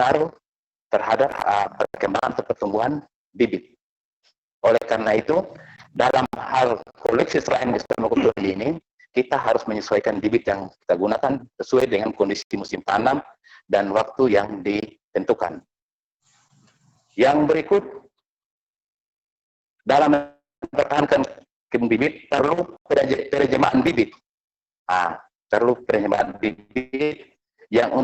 berpengaruh terhadap perkembangan atau pertumbuhan bibit. Oleh karena itu, dalam hal koleksi selain spermatozoa ini, kita harus menyesuaikan bibit yang kita gunakan sesuai dengan kondisi musim tanam dan waktu yang ditentukan. Yang berikut, dalam mempertahankan kebun bibit perlu penerimaan bibit. Perlu penerimaan bibit yang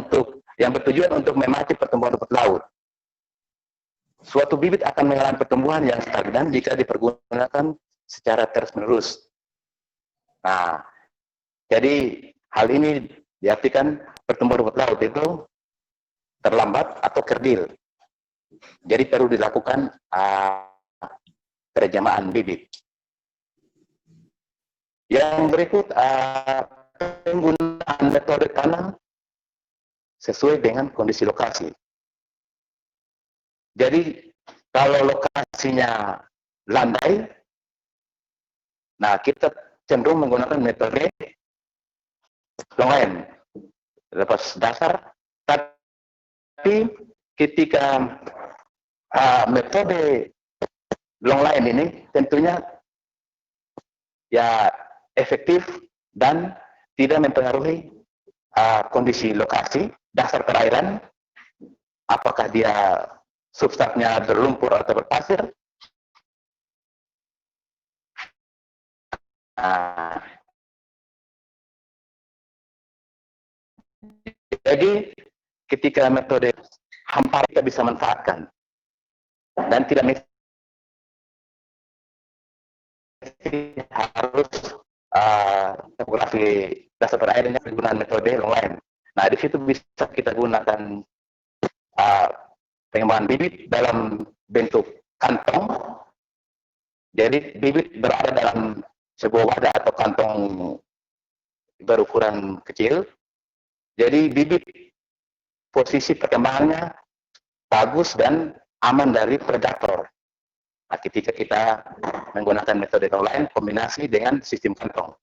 bertujuan untuk memacu pertumbuhan rumput laut. Suatu bibit akan mengalami pertumbuhan yang stagnan jika dipergunakan secara terus-menerus. Jadi hal ini diartikan pertumbuhan rumput laut itu terlambat atau kerdil. Jadi perlu dilakukan penerimaan bibit. Yang berikut, penggunaan metode tanam sesuai dengan kondisi lokasi. Jadi kalau lokasinya landai, kita cenderung menggunakan metode long line, lepas dasar. Tapi ketika metode long line ini tentunya ya efektif dan tidak mempengaruhi kondisi lokasi, dasar perairan, apakah dia substratnya berlumpur atau berpasir. Jadi ketika metode hampar kita bisa manfaatkan dan tidak harus topografi dasar perairannya penggunaan metode long line. Di situ bisa kita gunakan pengembangan bibit dalam bentuk kantong. Jadi bibit berada dalam sebuah wadah atau kantong berukuran kecil. Jadi bibit posisi perkembangannya bagus dan aman dari predator. Ketika kita menggunakan metode long line kombinasi dengan sistem kantong.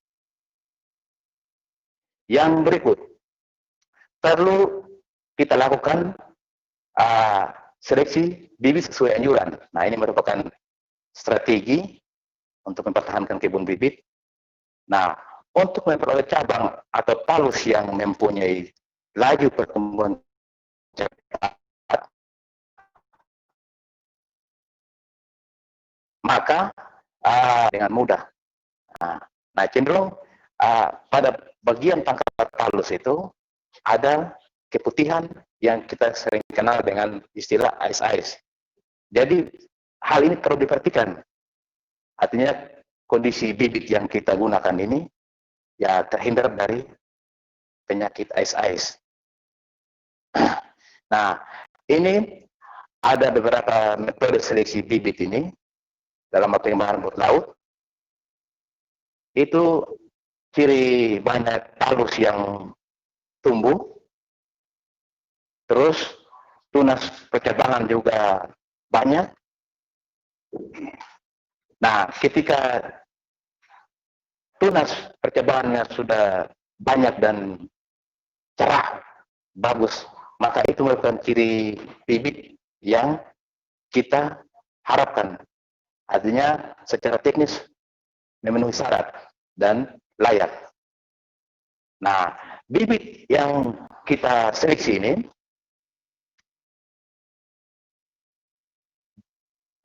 Yang berikut, perlu kita lakukan seleksi bibit sesuai anjuran. Ini merupakan strategi untuk mempertahankan kebun bibit. Untuk memperoleh cabang atau talus yang mempunyai laju pertumbuhan cepat, maka dengan mudah. Cenderung pada bagian pangkal talus itu ada keputihan yang kita sering kenal dengan istilah ice. Jadi hal ini perlu diperhatikan. Artinya kondisi bibit yang kita gunakan ini ya terhindar dari penyakit ice. Ini ada beberapa metode seleksi bibit ini dalam pengembangan rumput laut. Itu ciri banyak talus yang tumbuh, terus tunas percabangan juga banyak. Ketika tunas percabangannya sudah banyak dan cerah, bagus, maka itu merupakan ciri bibit yang kita harapkan. Artinya secara teknis memenuhi syarat dan layak. Bibit yang kita seleksi ini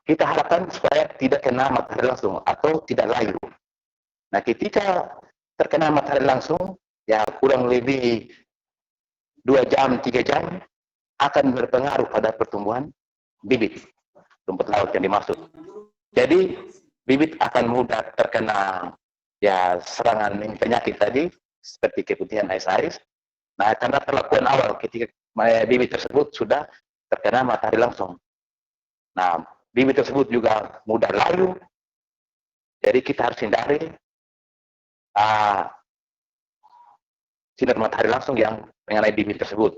kita harapkan supaya tidak kena matahari langsung atau tidak layu. Ketika terkena matahari langsung, ya kurang lebih 2 jam, 3 jam, akan berpengaruh pada pertumbuhan bibit rumput laut yang dimaksud. Jadi bibit akan mudah terkena serangan penyakit tadi, seperti keputihan ice. Karena perlakuan awal ketika bibit tersebut sudah terkena matahari langsung. Bibit tersebut juga mudah layu. Jadi kita harus hindari sinar matahari langsung yang mengenai bibit tersebut.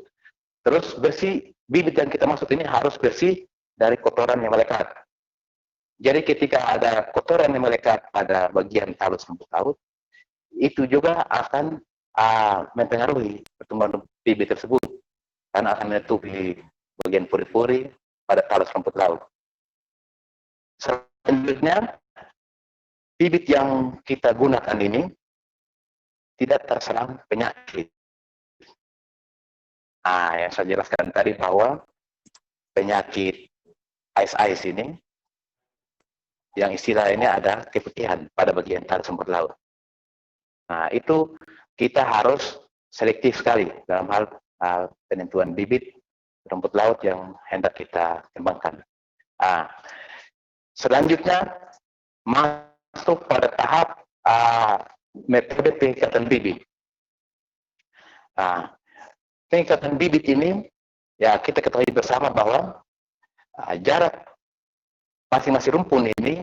Terus bibit yang kita maksud ini harus bersih dari kotoran yang melekat. Jadi ketika ada kotoran yang melekat pada bagian talus rumput laut, itu juga akan mempengaruhi pertumbuhan bibit tersebut, karena akan menutupi bagian puri-puri pada talus rumput laut. Selanjutnya, bibit yang kita gunakan ini tidak terserang penyakit. Yang saya jelaskan tadi bahwa penyakit ice ini, yang istilahnya ada keputihan pada bagian talus rumput laut. Nah, itu kita harus selektif sekali dalam hal penentuan bibit rumput laut yang hendak kita kembangkan. Selanjutnya masuk pada tahap metode pengikatan bibit. Pengikatan bibit ini, ya kita ketahui bersama bahwa jarak masing-masing rumpun ini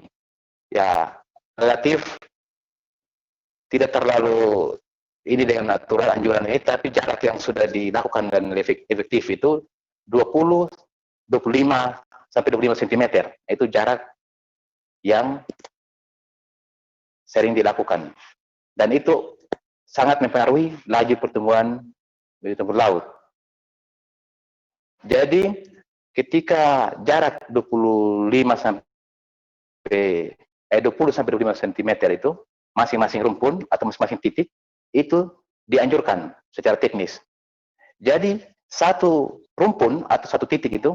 ya relatif tidak terlalu ini dengan aturan anjuran ini, tapi jarak yang sudah dilakukan dan efektif itu 20, 25 sampai 25 cm. Itu jarak yang sering dilakukan. Dan itu sangat mempengaruhi laju pertumbuhan bibit rumput laut. Jadi ketika jarak 20 sampai 25 cm itu masing-masing rumpun atau masing-masing titik itu dianjurkan secara teknis. Jadi satu rumpun atau satu titik itu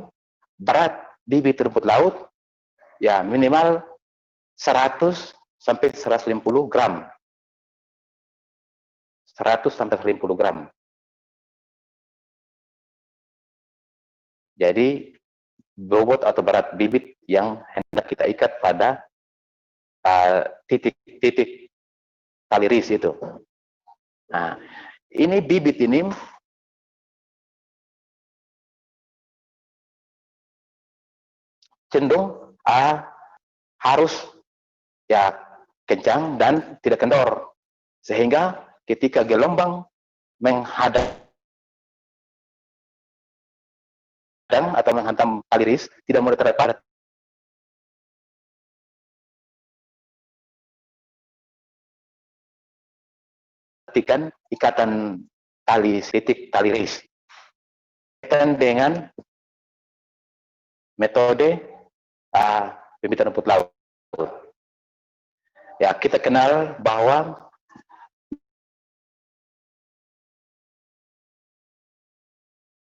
berat bibit rumput laut ya minimal 100 sampai 150 gram. 100 sampai 150 gram. Jadi bobot atau berat bibit yang hendak kita ikat pada titik tali ris itu. Nah, ini bibit ini cenderung harus ya kencang dan tidak kendor, sehingga ketika gelombang menghadap atau menghantam tali ris tidak mudah terlepas. Perhatikan ikatan titik tali ris dengan metode bibitan rumput laut. Ya, kita kenal bahwa